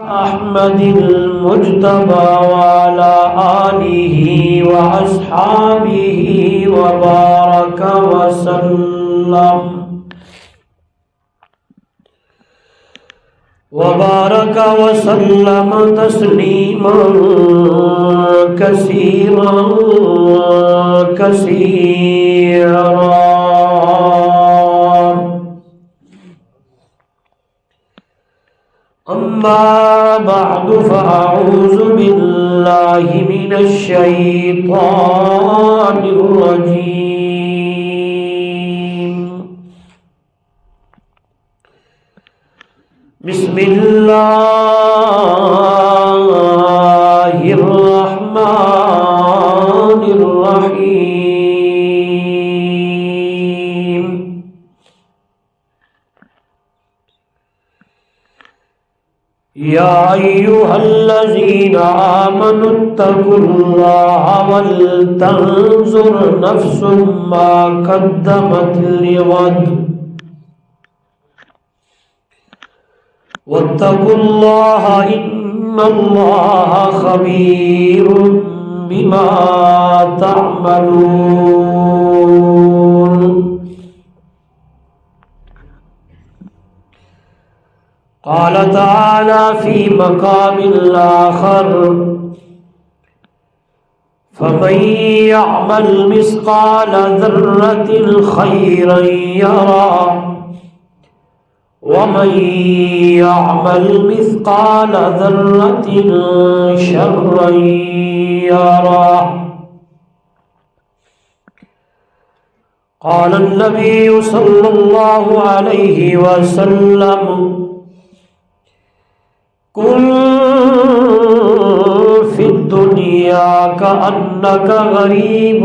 أحمد المجتبى وعلى آله وأصحابه وبارك وسلم تسليما كثيرا كثيرا. أما بعد فأعوذ بالله من الشيطان الرجيم. بسم الله الرحمن الرحيم. يا أيها الذين آمنوا اتقوا الله ولتنظر نفس ما قدمت لغد واتقوا الله إن الله خبير بما تعملون. قال تعالى في مقام آخر: فمن يعمل مثقال ذرة خيرا يره ومن يعمل مثقال ذرة شرا يره. قال النبي صلى الله عليه وسلم: كن في الدنيا كأنك غريب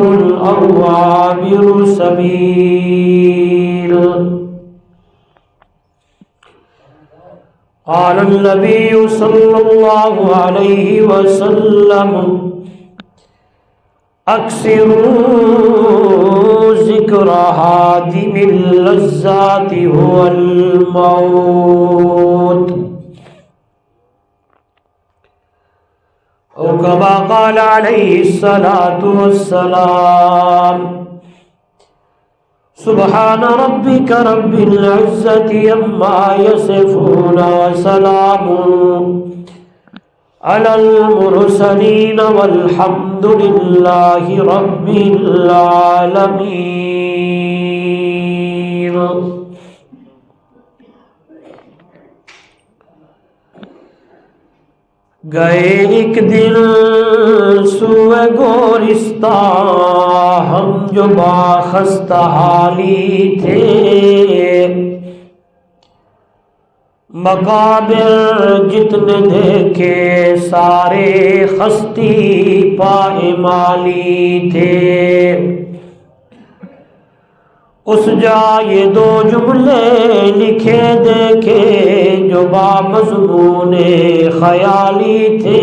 أو عابر سبيل. قال النبي صلى الله عليه وسلم: أكثروا ذكر هادم اللذات هو الموت. أو كما قال عليه الصلاة والسلام: سبحان ربك رب العزة عما يصفون وسلام على المرسلين والحمد لله رب العالمين. گئے ایک دن سوئے گورستان ہم جو باخستہ حالی تھے، مقابر جتنے دیکھے سارے خستی پائمالی تھے. اس جا یہ دو جملے لکھے دیکھے جو بامضمون خیالی تھے.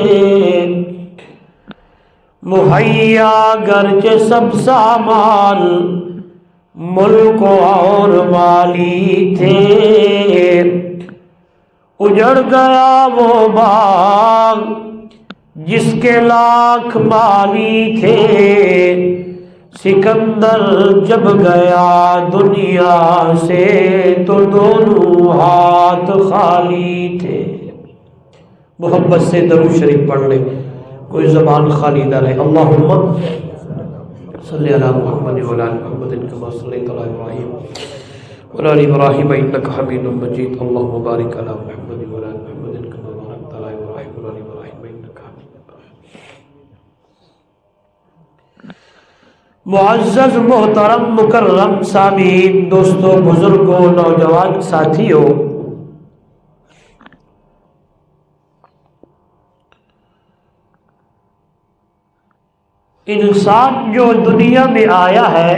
مہیا گرچہ سب سامان ملک اور مالی تھے، اجڑ گیا وہ باغ جس کے لاکھ مالی تھے. سکندر جب گیا دنیا سے تو دونوں ہاتھ خالی تھے. محبت سے درود شریف پڑھ لیں، کوئی زبان خالی نہ رہے. اللہم صلی علی محمد وعلی آل محمد کما صلیت علی ابراہیم وعلی آل ابراہیم انک حمید مجید. اللہم بارک علی محمد وعلی آل محمد کما بارکت علی ابراہیم وعلی آل ابراہیم انک حمید مجید. معزز محترم مکرم سامعین، دوستوں، بزرگوں، نوجوان ساتھیوں، انسان جو دنیا میں آیا ہے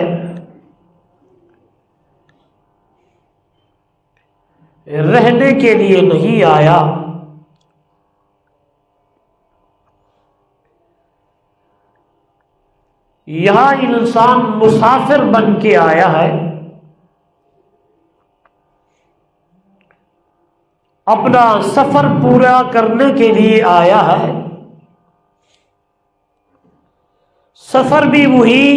رہنے کے لیے نہیں آیا، یہاں انسان مسافر بن کے آیا ہے اپنا سفر پورا کرنے کے لیے آیا ہے. سفر بھی وہی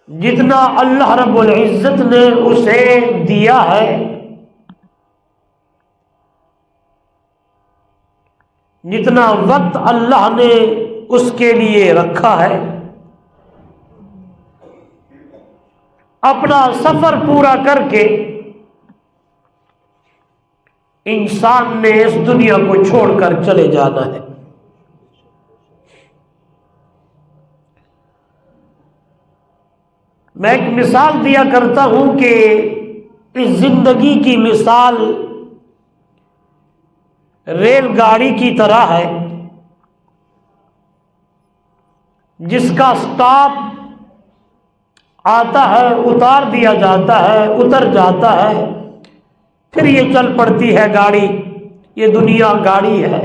جتنا اللہ رب العزت نے اسے دیا ہے، جتنا وقت اللہ نے اس کے لیے رکھا ہے. اپنا سفر پورا کر کے انسان نے اس دنیا کو چھوڑ کر چلے جانا ہے. میں ایک مثال دیا کرتا ہوں کہ اس زندگی کی مثال ریل گاڑی کی طرح ہے، جس کا سٹاپ آتا ہے، اتار دیا جاتا ہے، اتر جاتا ہے، پھر یہ چل پڑتی ہے گاڑی. یہ دنیا گاڑی ہے.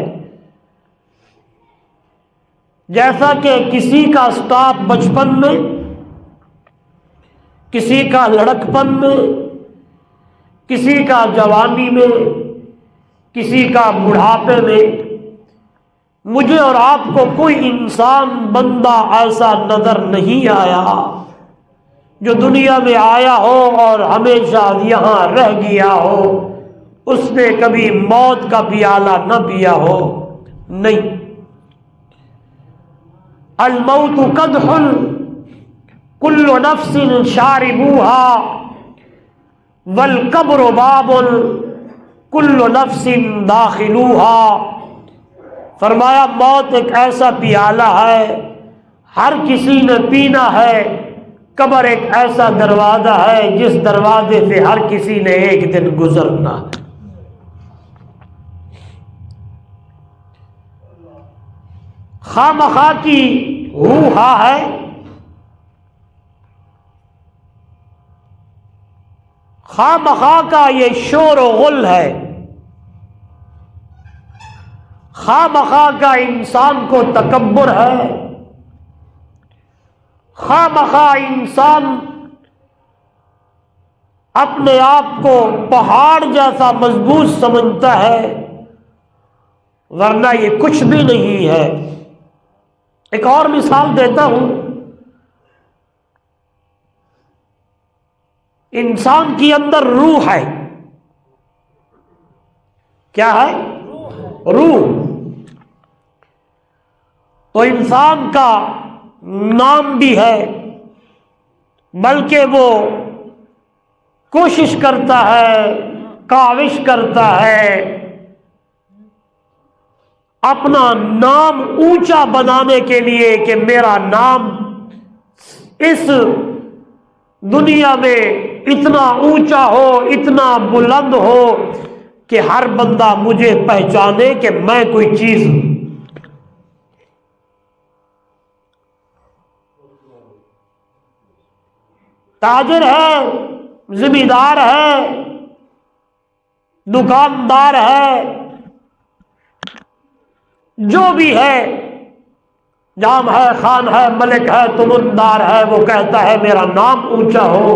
جیسا کہ کسی کا سٹاپ بچپن میں، کسی کا لڑکپن میں، کسی کا جوانی میں، کسی کا بڑھاپے میں، مجھے اور آپ کو کوئی انسان بندہ ایسا نظر نہیں آیا جو دنیا میں آیا ہو اور ہمیشہ یہاں رہ گیا ہو، اس نے کبھی موت کا پیالہ نہ پیا ہو. نہیں. الموت قدح کل نفس شاربوها والقبر باب کل نفس داخلوها. فرمایا موت ایک ایسا پیالہ ہے، ہر کسی نے پینا ہے. قبر ایک ایسا دروازہ ہے جس دروازے سے ہر کسی نے ایک دن گزرنا. خواہ مخواہ کی ہو ہا ہے، خواہ مخواہ کا یہ شور و غل ہے، خواہ مخواہ کا انسان کو تکبر ہے، خواہ مخواہ انسان اپنے آپ کو پہاڑ جیسا مضبوط سمجھتا ہے، ورنہ یہ کچھ بھی نہیں ہے. ایک اور مثال دیتا ہوں. انسان کے اندر روح ہے. کیا ہے؟ روح. تو انسان کا نام بھی ہے، بلکہ وہ کوشش کرتا ہے، کاوش کرتا ہے اپنا نام اونچا بنانے کے لیے کہ میرا نام اس دنیا میں اتنا اونچا ہو، اتنا بلند ہو کہ ہر بندہ مجھے پہچانے کہ میں کوئی چیز ہوں. تاجر ہے، زمیندار ہے، دکاندار ہے، جو بھی ہے، جام ہے، خان ہے، ملک ہے، تمندار ہے، وہ کہتا ہے میرا نام اونچا ہو.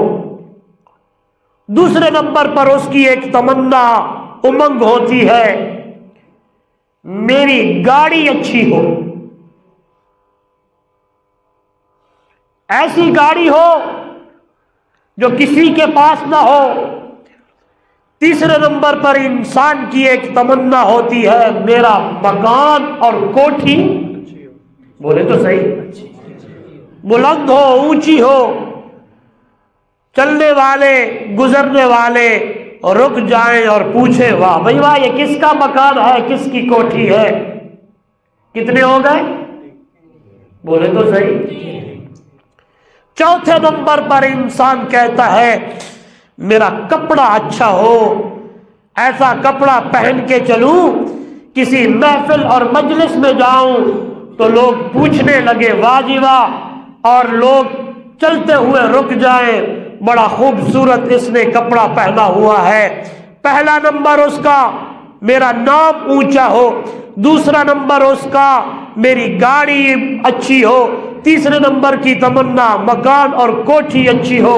دوسرے نمبر پر اس کی ایک تمنا، امنگ ہوتی ہے میری گاڑی اچھی ہو، ایسی گاڑی ہو جو کسی کے پاس نہ ہو. تیسرے نمبر پر انسان کی ایک تمنا ہوتی ہے میرا مکان اور کوٹھی، بولے تو صحیح، بلند ہو، اونچی ہو، چلنے والے گزرنے والے رک جائیں اور پوچھیں واہ بھائی واہ یہ کس کا مکان ہے، کس کی کوٹھی ہے. کتنے ہو گئے؟ بولے تو صحیح. چوتھے نمبر پر انسان کہتا ہے میرا کپڑا اچھا ہو، ایسا کپڑا پہن کے چلوں کسی محفل اور مجلس میں جاؤں تو لوگ پوچھنے لگے واہ جی واہ، اور لوگ چلتے ہوئے رک جائیں بڑا خوبصورت اس نے کپڑا پہنا ہوا ہے. پہلا نمبر اس کا میرا نام اونچا ہو، دوسرا نمبر اس کا میری گاڑی اچھی ہو، تیسرے نمبر کی تمنا مکان اور کوٹھی اچھی ہو،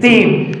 3।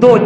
2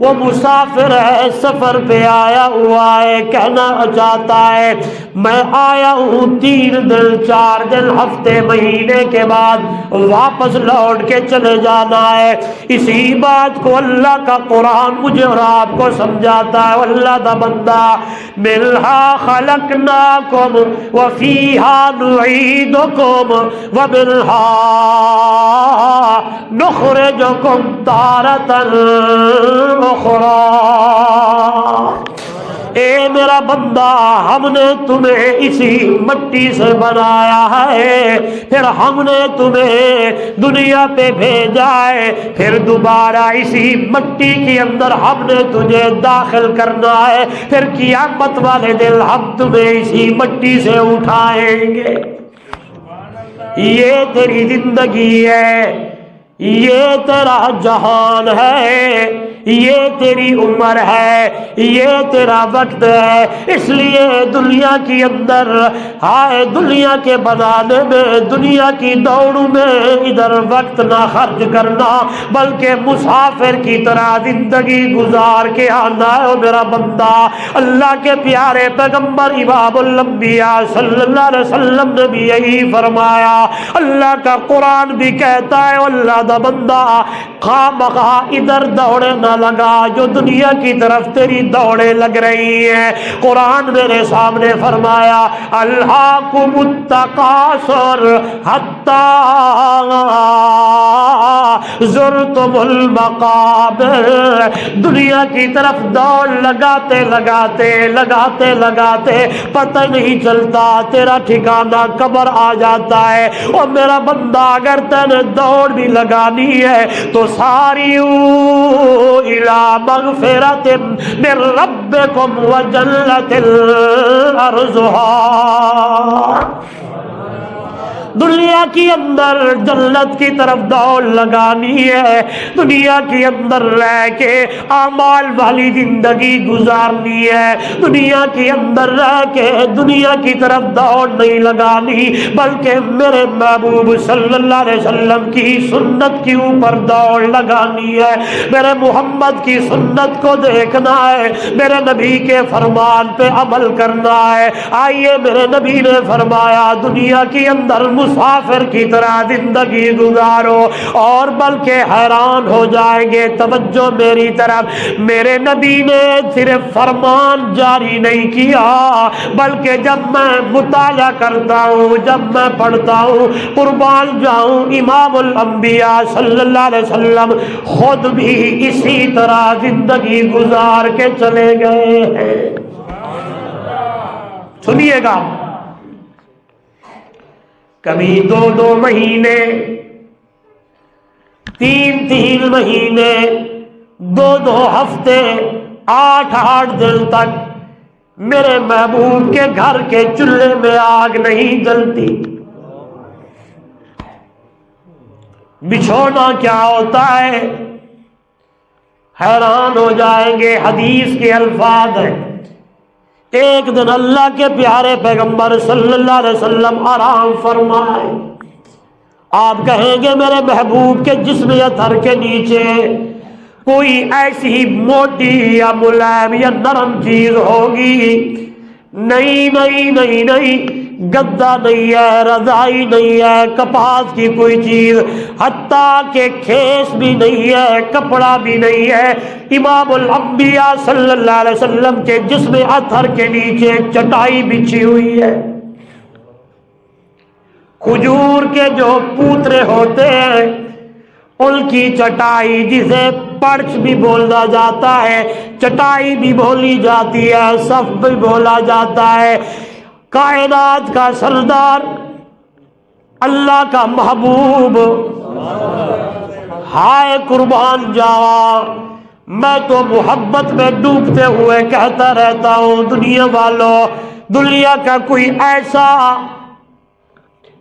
وہ مسافر ہے، سفر پہ آیا ہوا ہے، کہنا چاہتا ہے میں آیا ہوں 3 دن 4 دن ہفتے مہینے کے بعد واپس لوٹ کے چلے جانا ہے۔ اسی بات کو اللہ کا قرآن مجھے اور آپ کو سمجھاتا ہے۔ اللہ دا بندہ منہا خلقناکم وفیہا نعیدکم ومنہا نخرجکم تارۃ اخری۔ اے میرا بندہ، ہم نے تمہیں اسی مٹی سے بنایا ہے، پھر ہم نے تمہیں دنیا پہ بھیجا ہے، پھر دوبارہ اسی مٹی کے اندر ہم نے تجھے داخل کرنا ہے، پھر قیامت والے دن ہم تمہیں اسی مٹی سے اٹھائیں گے۔ یہ تیری زندگی ہے، یہ تیرا جہان ہے، یہ تیری عمر ہے، یہ تیرا وقت ہے۔ اس لیے دنیا کے اندر دنیا کے بنانے میں، دنیا کی دوڑ میں ادھر وقت نہ خرچ کرنا، بلکہ مسافر کی طرح زندگی گزار کے آنا ہے۔ میرا بندہ، اللہ کے پیارے پیغمبر امام الانبیاء صلی اللہ علیہ وسلم نے بھی یہی فرمایا۔ اللہ کا قرآن بھی کہتا ہے اللہ دا بندہ خواہ مخواہ ادھر دوڑے نہ لگا جو دنیا کی طرف تیری دوڑیں لگ رہی ہیں۔ قرآن میرے سامنے فرمایا الہاکم التکاثر حتی زرتم المقابر۔ دنیا کی طرف دوڑ لگاتے لگاتے پتہ نہیں چلتا تیرا ٹھکانہ قبر آ جاتا ہے۔ اور میرا بندہ اگر تینے دوڑ بھی لگانی ہے تو ساری الی مغفرۃ من ربکم وجنۃ عرضھا۔ دنیا کی اندر جنت کی طرف دوڑ لگانی ہے، دنیا کے اندر رہ کے اعمال والی زندگی گزارنی ہے، دنیا کے اندر رہ کے دنیا کی طرف دوڑ نہیں لگانی، بلکہ میرے محبوب صلی اللہ علیہ وسلم کی سنت کے اوپر دوڑ لگانی ہے، میرے محمد کی سنت کو دیکھنا ہے، میرے نبی کے فرمان پہ عمل کرنا ہے۔ آئیے میرے نبی نے فرمایا دنیا کے اندر مسافر کی طرح زندگی گزارو، اور بلکہ حیران ہو جائیں گے۔ توجہ میری طرف، میرے نبی نے صرف فرمان جاری نہیں کیا، بلکہ جب میں مطالعہ کرتا ہوں، جب میں پڑھتا ہوں، قربان جاؤں امام الانبیاء صلی اللہ علیہ وسلم خود بھی اسی طرح زندگی گزار کے چلے گئے ہیں۔ سنیے گا، کبھی 2 مہینے، 3 مہینے، 2 ہفتے، 8 دن تک میرے محبوب کے گھر کے چولہے میں آگ نہیں جلتی۔ بچھونا کیا ہوتا ہے حیران ہو جائیں گے۔ حدیث کے الفاظ ہیں، ایک دن اللہ کے پیارے پیغمبر صلی اللہ علیہ وسلم آرام فرمائے، آپ کہیں گے میرے محبوب کے جسم اطہر کے نیچے کوئی ایسی موٹی یا ملائم یا نرم چیز ہوگی؟ نہیں، گدا نہیں ہے، رضائی نہیں ہے، کپاس کی کوئی چیز، حتیٰ کہ کھیس بھی نہیں ہے، کپڑا بھی نہیں ہے۔ امام الانبیاء صلی اللہ علیہ وسلم کے جسم اطہر کے نیچے چٹائی بچھی ہوئی ہے، کھجور کے جو پوترے ہوتے ہیں ان کی چٹائی، جسے پرچ بھی بولا جاتا ہے، چٹائی بھی بولی جاتی ہے، صف بھی بولا جاتا ہے۔ کائنات کا سردار، اللہ کا محبوب، ہائے قربان جاوا، میں تو محبت میں ڈوبتے ہوئے کہتا رہتا ہوں دنیا والوں، دنیا کا کوئی ایسا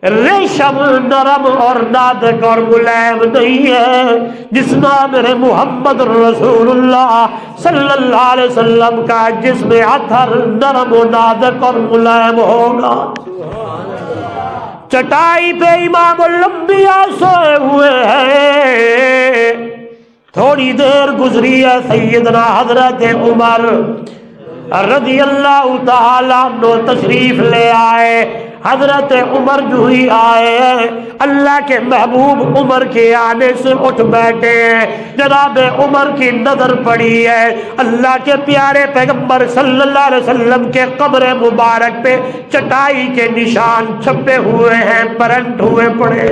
ریشم نرم اور نازک اور ملائم نہیں ہے جتنا میرے محمد رسول اللہ صلی اللہ علیہ وسلم کا جسم اطہر نرم و نازک اور ملائم ہوگا۔ چٹائی پہ امام الانبیاء سوئے ہوئے ہیں، تھوڑی دیر گزری ہے، سیدنا حضرت عمر رضی اللہ تعالیٰ عنہ تشریف لے آئے۔ حضرت عمر جو ہی آئے ہیں، اللہ کے محبوب عمر کے آنے سے اٹھ بیٹھے ہیں۔ جناب عمر کی نظر پڑی ہے اللہ کے پیارے پیغمبر صلی اللہ علیہ وسلم کے قبر مبارک پہ چٹائی کے نشان چھپے ہوئے ہیں، پرنٹ ہوئے پڑے۔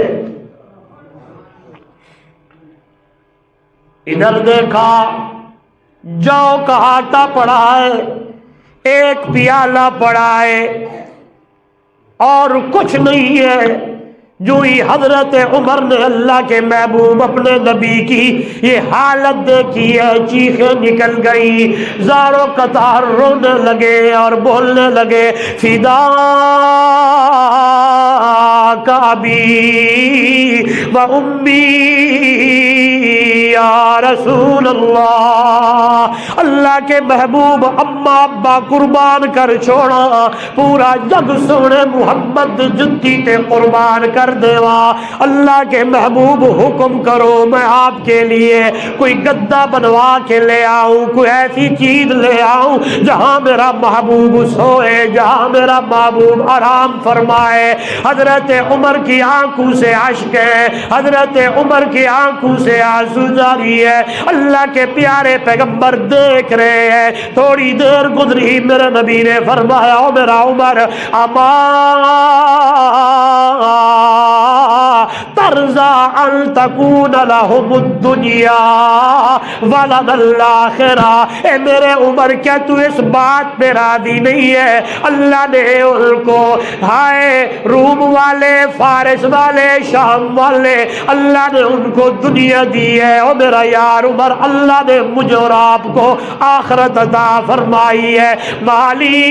ادھر دیکھا، جو کا آٹا پڑا ہے، ایک پیالہ پڑا ہے اور کچھ نہیں ہے۔ جو ہی حضرت عمر نے اللہ کے محبوب اپنے نبی کی یہ حالت دیکھی ہے، چیخیں نکل گئی، زاروں قطار رونے لگے اور بولنے لگے، فداک ابی و امی یا رسول اللہ، اللہ کے محبوب اماں ابا قربان کر چھوڑا، پورا جگ سونے محمد جتی تے قربان کر دیوا۔ اللہ کے محبوب حکم کرو، میں آپ کے لیے کوئی گدا بنوا کے لے آؤں، کوئی ایسی چیز لے آؤں جہاں میرا محبوب سوئے، جہاں میرا محبوب آرام فرمائے۔ حضرت عمر کی آنکھوں سے اشک ہے، حضرت عمر کی آنکھوں سے آنسو جاری ہے۔ اللہ کے پیارے پیغمبر دیکھ رہے ہیں۔ تھوڑی دیر گزری، میرے نبی نے فرمایا، او میرا عمر، اما ترضى ان تكون لهم الدنيا ولنا الاخرہ، اے میرے عمر کیا تو اس بات پہ راضی نہیں ہے؟ اللہ نے ان کو، ہائے روم والے، فارس والے، شام والے، اللہ نے ان کو دنیا دی ہے، اور میرا یار عمر اللہ نے مجھے اور آپ کو آخرت عطا فرمائی ہے۔ مالی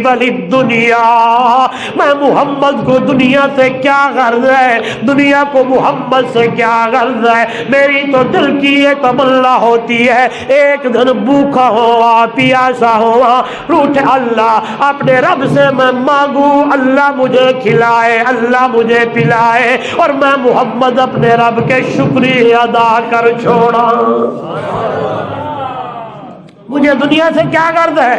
ولی دنیا، میں محمد کو دنیا سے کیا غرض ہے، دنیا کو محمد سے کیا غرض ہے؟ میری تو دل کی یہ تمنا ہوتی ہے ایک دن بھوکا ہوا، پیاسا ہوا، روٹھے اللہ اپنے رب سے میں مانگوں، اللہ مجھے کھلائے، اللہ مجھے پلائے، اور میں محمد اپنے رب کے شکریہ ادا کر چھوڑا۔ مجھے دنیا سے کیا غرض ہے؟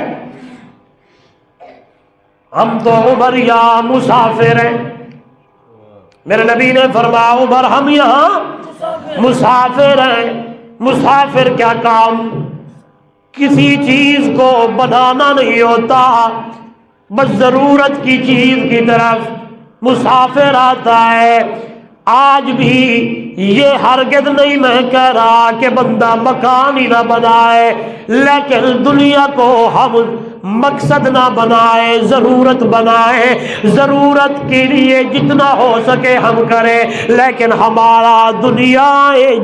ہم تو عمر یہاں مسافر ہیں۔ میرے نبی نے فرمایا، عمر ہم یہاں مسافر ہیں۔ مسافر کیا کام؟ کسی چیز کو بنانا نہیں ہوتا، بس ضرورت کی چیز کی طرف مسافر آتا ہے۔ آج بھی یہ ہرگز نہیں میں کہہ رہا کہ بندہ مکان ہی نہ بنائے، لیکن دنیا کو ہم مقصد نہ بنائے، ضرورت بنائے، ضرورت کے لیے جتنا ہو سکے ہم کریں، لیکن ہمارا دنیا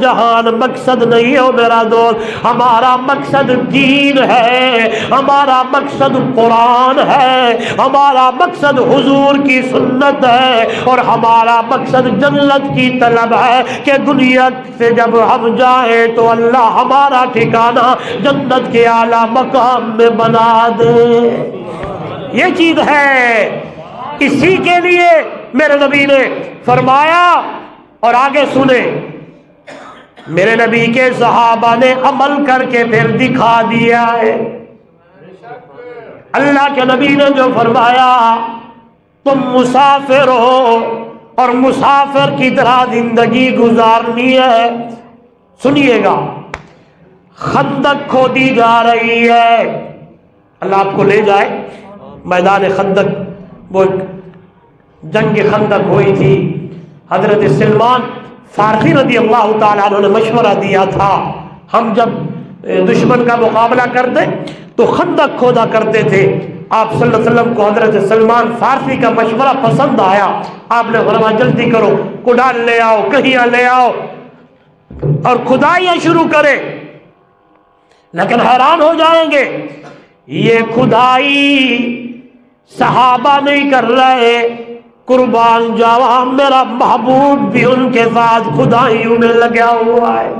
جہان مقصد نہیں ہو میرا دوست۔ ہمارا مقصد دین ہے، ہمارا مقصد قرآن ہے، ہمارا مقصد حضور کی سنت ہے، اور ہمارا مقصد جنت کی طلب ہے کہ دنیا سے جب ہم جائیں تو اللہ ہمارا ٹھکانہ جنت کے اعلیٰ مقام میں بنا دے۔ یہ چیز ہے، اسی کے لیے میرے نبی نے فرمایا، اور آگے سنیں، میرے نبی کے صحابہ نے عمل کر کے پھر دکھا دیا ہے۔ اللہ کے نبی نے جو فرمایا، تم مسافر ہو اور مسافر کی طرح زندگی گزارنی ہے۔ سنیے گا، خندق کھودی جا رہی ہے، اللہ آپ کو لے جائے میدان خندق، وہ جنگ خندق ہوئی تھی۔ حضرت سلمان فارسی رضی اللہ تعالیٰ عنہ نے مشورہ دیا تھا، ہم جب دشمن کا مقابلہ کرتے تو خندق کھودا کرتے تھے۔ آپ صلی اللہ علیہ وسلم کو حضرت سلمان فارسی کا مشورہ پسند آیا، آپ نے فرمایا جلدی کرو، کڈال لے آؤ، کہیاں لے آؤ اور کھدائیاں شروع کرے۔ لیکن حیران ہو جائیں گے، یہ کھدائی صحابہ نہیں کر رہے، قربان جاوا میرا محبوب بھی ان کے ساتھ کھدائیوں میں لگا ہوا ہے،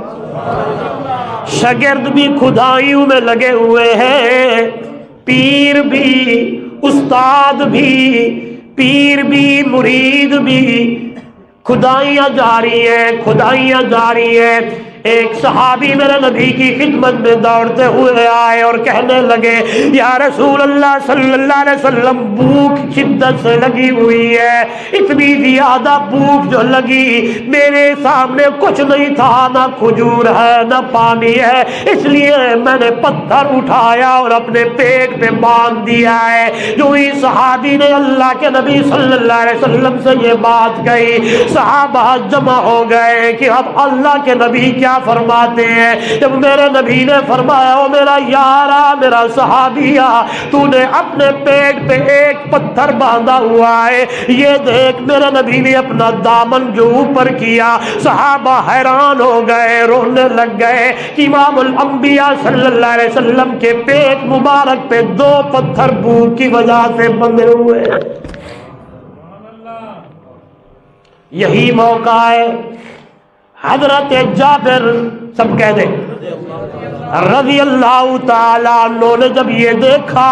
شاگرد بھی کھدائیوں میں لگے ہوئے ہیں، پیر بھی، استاد بھی، پیر بھی، مرید بھی، کھدائیاں جاری ہیں، کھدائیاں جاری ہیں۔ ایک صحابی میرے نبی کی خدمت میں دوڑتے ہوئے آئے اور کہنے لگے یا رسول اللہ صلی اللہ علیہ وسلم، بھوک شدت سے لگی ہوئی ہے، اتنی زیادہ بھوک جو لگی، میرے سامنے کچھ نہیں تھا، نہ کھجور ہے نہ پانی ہے، اس لیے میں نے پتھر اٹھایا اور اپنے پیٹ پہ باندھ دیا ہے۔ جو ہی صحابی نے اللہ کے نبی صلی اللہ علیہ وسلم سے یہ بات کہی، صحابہ جمع ہو گئے کہ اب اللہ کے نبی کیا فرماتے ہیں۔ جب میرے نبی نے فرمایا، او میرا یارا، میرا صحابیہ، تو نے اپنے پیٹ پہ ایک پتھر باندھا ہوا ہے، یہ دیکھ۔ میرے نبی نے اپنا دامن جو اوپر کیا، صحابہ حیران ہو گئے، رونے لگ گئے کہ امام الانبیاء صلی اللہ علیہ وسلم کے پیٹ مبارک پہ 2 پتھر بھوک کی وجہ سے بندھے ہوئے۔ یہی موقع ہے حضرت جابر، سب کہہ دیں رضی اللہ تعالیٰ عنہ نے جب یہ دیکھا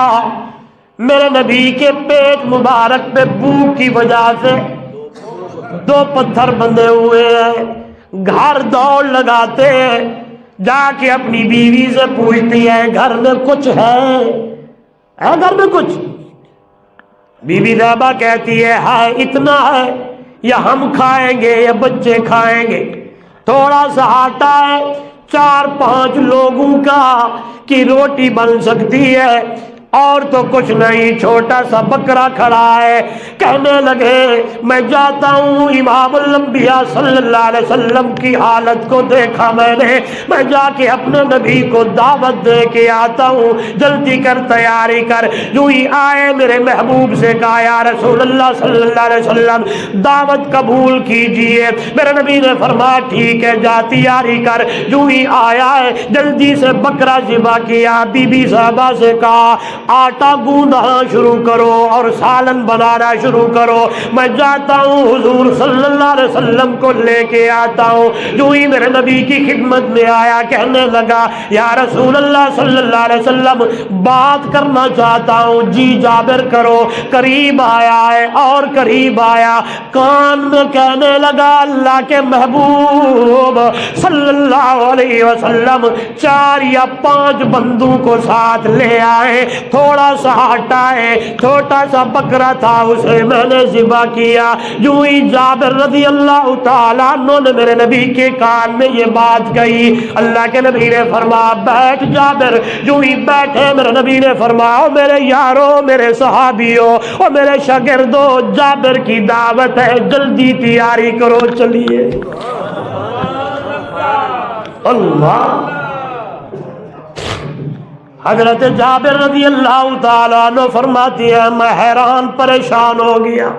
میرے نبی کے پیٹ مبارک پہ بھوک کی وجہ سے 2 پتھر بندھے ہوئے ہیں، گھر دوڑ لگاتے ہیں، جا کے اپنی بیوی سے پوچھتی ہے گھر میں کچھ ہے گھر میں کچھ؟ بی بی زیبہ کہتی ہے ہائے اتنا ہے، یا ہم کھائیں گے یا بچے کھائیں گے، تھوڑا سا آٹا ہے، 4-5 لوگوں کا کی روٹی بن سکتی ہے، اور تو کچھ نہیں، چھوٹا سا بکرا کھڑا ہے۔ کہنے لگے میں جاتا ہوں، امام الانبیاء صلی اللہ علیہ وسلم کی حالت کو دیکھا میں جا کے اپنے نبی کو دعوت دے کے آتا ہوں، جلدی کر، تیاری کر۔ جو ہی آئے میرے محبوب سے کہا یا رسول اللہ صلی اللہ علیہ وسلم دعوت قبول کیجئے۔ میرے نبی نے فرمایا ٹھیک ہے، جا تیاری کر۔ جو ہی آیا ہے جلدی سے بکرا ذبح کیا، بی بی صاحبہ سے کہا آٹا گوندنا شروع کرو اور سالن بنانا شروع کرو، میں جاتا ہوں حضور صلی اللہ علیہ وسلم کو لے کے آتا ہوں۔ جو ہی میرے نبی کی خدمت میں آیا کہنے لگا یا رسول اللہ صلی اللہ علیہ وسلم بات کرنا چاہتا ہوں۔ جی جابر کرو۔ قریب آیا ہے اور قریب آیا، کان میں کہنے لگا اللہ کے محبوب صلی اللہ علیہ وسلم 4 یا 5 بندوں کو ساتھ لے آئے، تھوڑا سا آٹا ہے، چھوٹا سا بکرا تھا، اسے میں نے ذبح کیا۔ جو ہی جابر رضی اللہ تعالیٰ عنہ نے میرے نبی کے کان میں یہ بات کہی، اللہ کے نبی نے فرمایا بیٹھ جابر۔ جو ہی بیٹھے میرے نبی نے فرمایا میرے یارو، میرے صحابیوں اور میرے شاگردوں، جابر کی دعوت ہے، جلدی تیاری کرو، چلیے۔ اللہ، حضرت جابر رضی اللہ تعالیٰ عنہ فرماتی ہے میں حیران پریشان ہو گیا،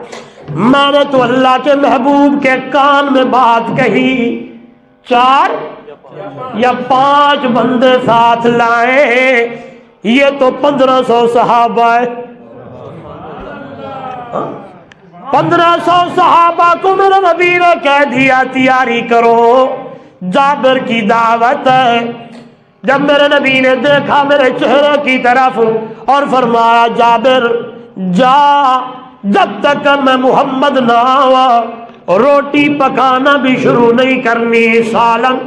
میں نے تو اللہ کے محبوب کے کان میں بات کہی، 4 یا 5 بندے ساتھ لائے، یہ تو 1500 صحابہ ہے۔ 1500 صحابہ کو میرے نبی نے کہہ دیا تیاری کرو، جابر کی دعوت ہے۔ جب میرے نبی نے دیکھا میرے چہرے کی طرف اور فرمایا جابر جا، جب تک میں محمد نہ آوا روٹی پکانا بھی شروع نہیں کرنی، سالن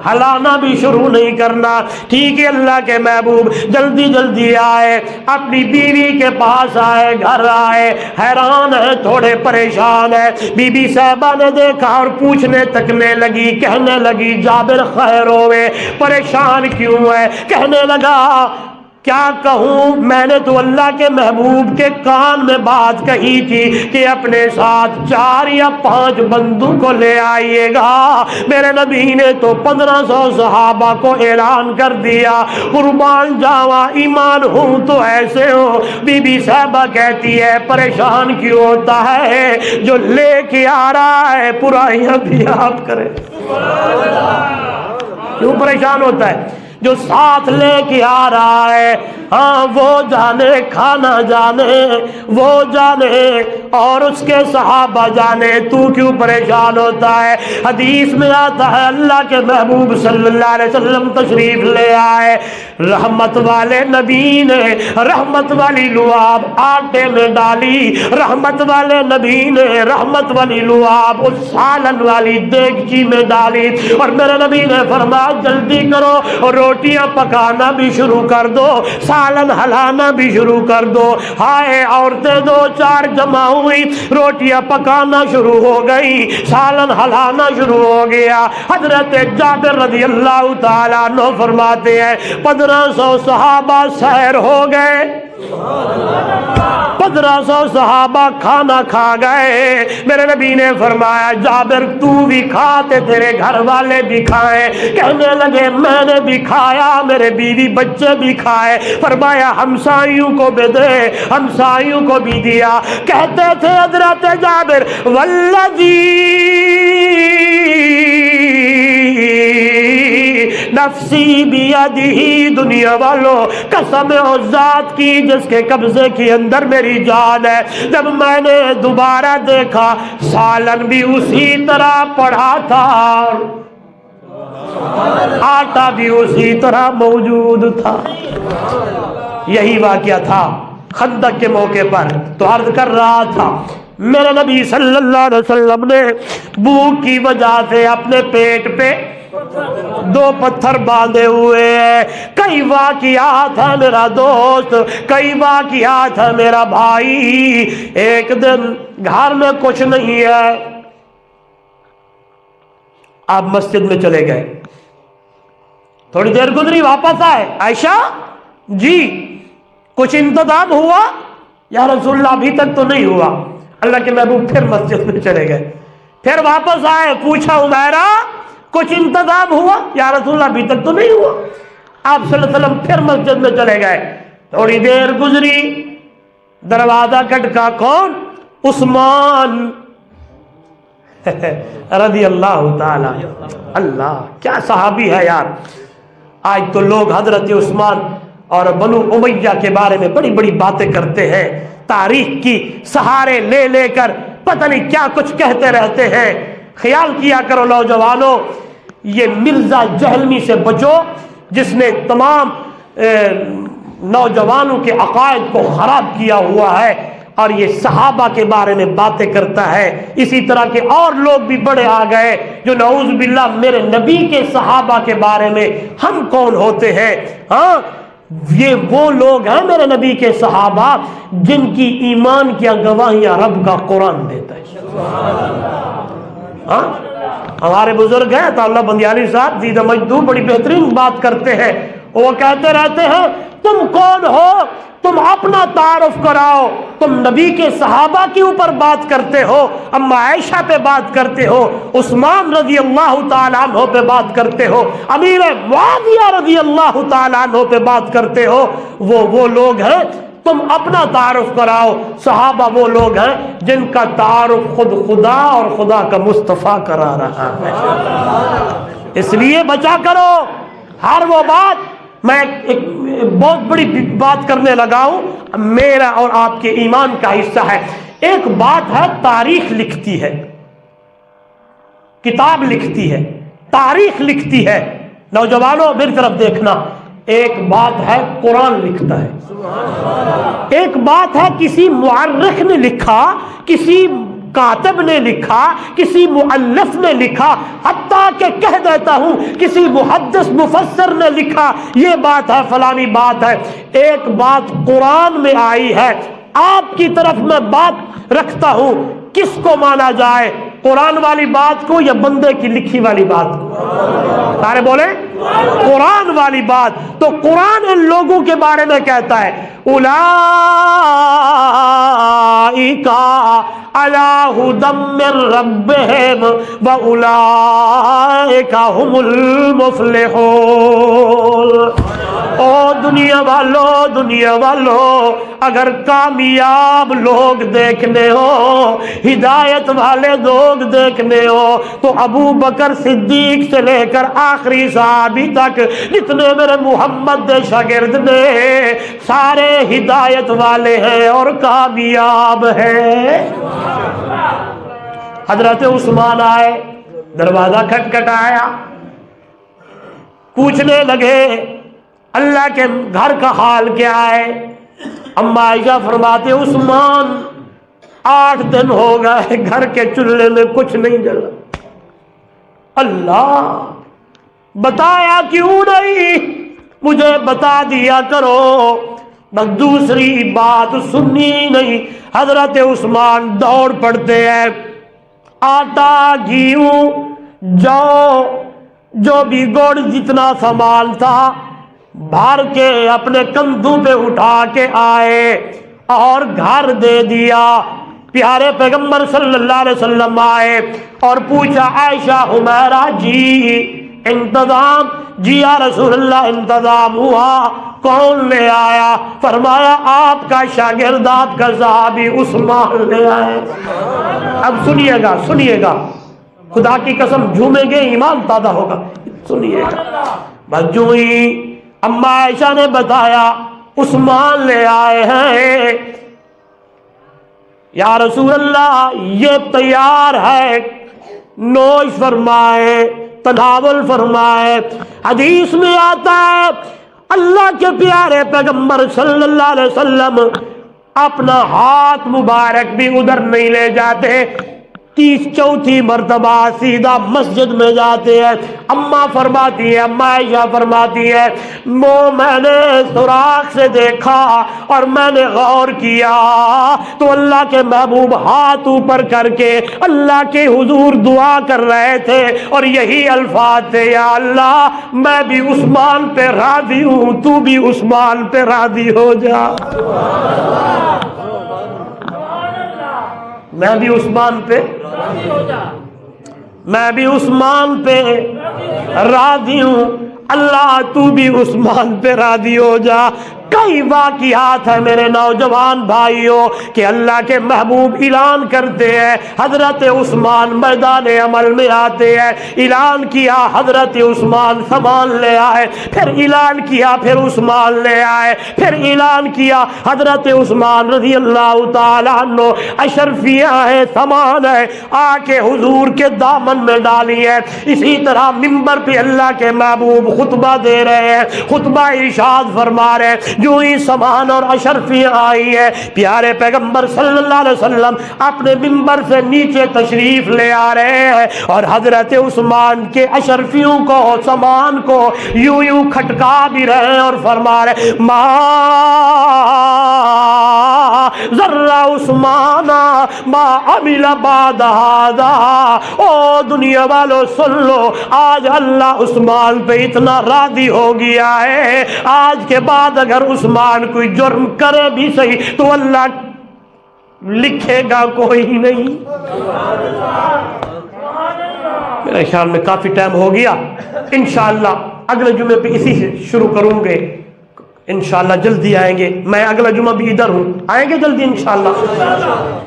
ہلانا بھی شروع نہیں کرنا۔ ٹھیک ہے، اللہ کے محبوب جلدی جلدی آئے، اپنی بیوی کے پاس آئے، گھر آئے، حیران ہے، تھوڑے پریشان ہے۔ بی بی صاحبہ نے دیکھا اور پوچھنے تکنے لگی، کہنے لگی جابر خیر ہوئے، پریشان کیوں ہے؟ کہنے لگا کیا کہوں، میں نے تو اللہ کے محبوب کے کان میں بات کہی تھی کہ اپنے ساتھ 4 یا 5 بندوں کو لے آئیے گا، میرے نبی نے تو 1500 صحابہ کو اعلان کر دیا، قربان جاواں ایمان ہوں تو ایسے ہو۔ بی بی صاحبہ کہتی ہے پریشان کیوں ہوتا ہے، جو لے کے آ رہا ہے برائیاں بھی آپ کرے، کیوں پریشان ہوتا ہے؟ جو ساتھ لے کے آ رہا ہے، ہاں وہ جانے، کھانا جانے، وہ جانے اور اس کے صحابہ جانے، تو کیوں پریشان ہوتا ہے؟ حدیث میں آتا ہے اللہ کے محبوب صلی اللہ علیہ وسلم تشریف لے آئے، رحمت والے نبی نے رحمت والی لعاب آٹے میں ڈالی، رحمت والے نبی نے رحمت والی لعاب اس سالن والی دیگچی میں ڈالی، اور میرے نبی نے فرمایا جلدی کرو، روٹیاں پکانا بھی شروع کر دو، سالن ہلانا بھی شروع کر دو۔ ہائے عورتیں دو چار جمع ہوئی، روٹیاں پکانا شروع ہو گئی، سالن ہلانا شروع ہو گیا۔ حضرت جابر رضی اللہ تعالیٰ عنہ فرماتے ہیں 1500 صحابہ سیر ہو گئے، 1500 صحابہ کھانا کھا گئے۔ میرے نبی نے فرمایا جابر تو بھی کھاتے، تیرے گھر والے بھی کھائے۔ کہنے لگے میں نے بھی کھایا، میرے بیوی بچے بھی کھائے۔ فرمایا ہمسائیوں کو بھی دے، ہمسائیوں کو بھی دیا۔ کہتے تھے حضرت جابر والذی نفسی بیدہی، دنیا والوں قسم ہے اس ذات کی جس کے قبضے کے اندر میری جان ہے، جب میں نے دوبارہ دیکھا سالن بھی اسی طرح پڑا تھا، آٹا بھی اسی طرح موجود تھا۔ یہی واقعہ تھا خندق کے موقع پر۔ تو عرض کر رہا تھا میرے نبی صلی اللہ علیہ وسلم نے بھوک کی وجہ سے اپنے پیٹ پہ 2 پتھر باندھے ہوئے ہیں۔ کئی واقعات ہیں میرا دوست، کئی واقعات ہیں میرا بھائی۔ ایک دن گھر میں کچھ نہیں ہے، آپ مسجد میں چلے گئے، تھوڑی دیر گزری واپس آئے، عائشہ جی کچھ انتظام ہوا؟ یا رسول اللہ ابھی تک تو نہیں ہوا۔ اللہ کے محبوب پھر مسجد میں چلے گئے، پھر واپس آئے، پوچھا عمیرہ کچھ انتظام ہوا؟ یا رسول اللہ ابھی تک تو نہیں ہوا۔ آپ صلی اللہ علیہ وسلم پھر مسجد میں چلے گئے، تھوڑی دیر گزری، دروازہ کھٹکا، کون؟ عثمان رضی اللہ تعالی۔ اللہ کیا صحابی ہے یار۔ آج تو لوگ حضرت عثمان اور بنو امیہ کے بارے میں بڑی بڑی باتیں کرتے ہیں، تاریخ کی سہارے لے لے کر پتہ نہیں کیا کچھ کہتے رہتے ہیں۔ خیال کیا کرو نوجوانوں، یہ مرزا جہلمی سے بچو جس نے تمام نوجوانوں کے عقائد کو خراب کیا ہوا ہے، اور یہ صحابہ کے بارے میں باتیں کرتا ہے۔ اسی طرح کے اور لوگ بھی بڑے آ گئے جو نعوذ باللہ میرے نبی کے صحابہ کے بارے میں ہم کون ہوتے ہیں؟ ہاں یہ وہ لوگ ہیں میرے نبی کے صحابہ جن کی ایمان کی گواہیاں رب کا قرآن دیتا ہے۔ ہاں ہمارے بزرگ ہیں تو اللہ بندیالی صاحب دیدہ مجدو بڑی بہترین بات کرتے ہیں، وہ کہتے رہتے ہیں تم کون ہو، تم اپنا تعارف کراؤ۔ تم نبی کے صحابہ کے اوپر بات کرتے ہو، اما عائشہ پہ بات کرتے ہو، عثمان رضی اللہ تعالیٰ عنہ پہ بات کرتے ہو، امیر معاویہ رضی اللہ تعالیٰ عنہ پہ بات کرتے ہو، وہ لوگ ہیں۔ تم اپنا تعارف کراؤ۔ صحابہ وہ لوگ ہیں جن کا تعارف خود خدا اور خدا کا مصطفیٰ کرا رہا ہے۔ اس لیے بچا کرو ہر وہ بات۔ میں ایک بہت بڑی بات کرنے لگا ہوں، میرا اور آپ کے ایمان کا حصہ ہے۔ ایک بات ہے تاریخ لکھتی ہے، کتاب لکھتی ہے، تاریخ لکھتی ہے۔ نوجوانوں میری طرف دیکھنا، ایک بات ہے قرآن لکھتا ہے، ایک بات ہے کسی مورخ نے لکھا، کسی کاتب نے لکھا، کسی مؤلف نے لکھا، حتیٰ کہ کہہ دیتا ہوں کسی محدث مفسر نے لکھا یہ بات ہے فلانی بات ہے۔ ایک بات قرآن میں آئی ہے، آپ کی طرف میں بات رکھتا ہوں، کس کو مانا جائے، قرآن والی بات کو یا بندے کی لکھی والی بات کو؟ سارے بولیں قرآن والی بات۔ تو قرآن ان لوگوں کے بارے میں کہتا ہے اولئک علی ھدی من ربہم واولئک ھم المفلحون۔ او دنیا والو اگر کامیاب لوگ دیکھنے ہو، ہدایت والے لوگ دیکھنے ہو، تو ابو بکر صدیق سے لے کر آخری صحابی تک جتنے میرے محمد دے شاگرد نے سارے ہدایت والے ہیں اور کامیاب ہیں۔ حضرت عثمان آئے، دروازہ کھٹکھٹایا، پوچھنے لگے اللہ کے گھر کا حال کیا ہے؟ اما عائشہ فرماتے عثمان 8 دن ہو گئے گھر کے چولہے میں کچھ نہیں جلا۔ اللہ، بتایا کیوں نہیں؟ مجھے بتا دیا کرو، بس دوسری بات سننی نہیں۔ حضرت عثمان دوڑ پڑتے ہیں، آٹا، گیہوں، جو بھی گڑ جتنا سامان تھا بھر کے اپنے کندھوں پہ اٹھا کے آئے اور گھر دے دیا۔ پیارے پیغمبر صلی اللہ علیہ وسلم آئے اور پوچھا عائشہ حمیرہ جی انتظام؟ جی یا رسول اللہ انتظام ہوا۔ کون لے آیا؟ فرمایا آپ کا شاگرد، آپ کا صحابی عثمان لے آئے۔ اب سنیے گا، خدا کی قسم جھومیں گے ایمان تازہ ہوگا، سنیے گا۔ بس جو ہی اما عائشہ نے بتایا عثمان لے آئے ہیں، یا رسول اللہ یہ تیار ہے، نوش فرمائے، تناول فرمائے۔ حدیث میں آتا ہے اللہ کے پیارے پیغمبر صلی اللہ علیہ وسلم اپنا ہاتھ مبارک بھی ادھر نہیں لے جاتے، 34 مرتبہ سیدھا مسجد میں جاتے ہیں۔ اما فرماتی ہے، اما عائشہ فرماتی ہے وہ میں نے سوراخ سے دیکھا اور میں نے غور کیا تو اللہ کے محبوب ہاتھ اوپر کر کے اللہ کے حضور دعا کر رہے تھے اور یہی الفاظ تھے، یا اللہ میں بھی عثمان پہ راضی ہوں، تو بھی عثمان پہ راضی ہو جا۔ میں بھی عثمان پہ راضی ہوں، اللہ تو بھی عثمان پہ راضی ہو جا۔ کئی واقعات ہیں میرے نوجوان بھائیوں کہ اللہ کے محبوب اعلان کرتے ہیں، حضرت عثمان میدان عمل میں آتے ہیں، اعلان کیا حضرت عثمان سامان لے آئے، پھر اعلان کیا پھر عثمان لے آئے، پھر اعلان کیا حضرت عثمان رضی اللہ تعالیٰ عنہ اشرفیاں ہیں، سامان ہے، آ کے حضور کے دامن میں ڈالی ہے۔ اسی طرح منبر پہ اللہ کے محبوب خطبہ دے رہے ہیں، خطبہ ارشاد فرما رہے ہیں، جو ہی سامان اور اشرفیاں آئی ہے پیارے پیغمبر صلی اللہ علیہ وسلم اپنے منبر سے نیچے تشریف لے آ رہے ہیں اور حضرت عثمان کے اشرفیوں کو سامان کو یوں کھٹکا بھی رہے ہیں اور فرما رہے ما ذرا عثمان ما عمل بعد هذا۔ او دنیا والو سن لو، آج اللہ عثمان پہ اتنا راضی ہو گیا ہے، آج کے بعد اگر عثمان کوئی جرم کرے بھی صحیح تو اللہ لکھے گا کوئی نہیں۔ میرے خیال میں کافی ٹائم ہو گیا، انشاءاللہ اگلے جمعے پہ اسی سے شروع کروں گے، انشاءاللہ جلدی آئیں گے، میں اگلا جمعہ بھی ادھر ہوں، آئیں گے جلدی انشاءاللہ۔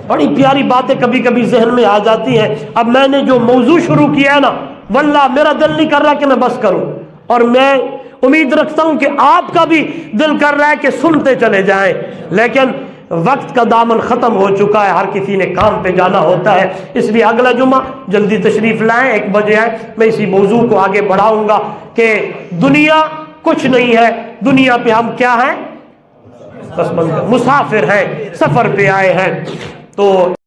بڑی پیاری باتیں کبھی کبھی ذہن میں آ جاتی ہیں۔ اب میں نے جو موضوع شروع کیا ہے نا، واللہ میرا دل نہیں کر رہا کہ میں بس کروں، اور میں امید رکھتا ہوں کہ آپ کا بھی دل کر رہا ہے کہ سنتے چلے جائیں، لیکن وقت کا دامن ختم ہو چکا ہے، ہر کسی نے کام پہ جانا ہوتا ہے، اس لیے اگلا جمعہ جلدی تشریف لائیں، 1 بجے آئیں۔ میں اسی موضوع کو آگے بڑھاؤں گا کہ دنیا کچھ نہیں ہے، دنیا پہ ہم کیا ہیں؟ بس مسافر ہیں، سفر پہ آئے ہیں۔ تو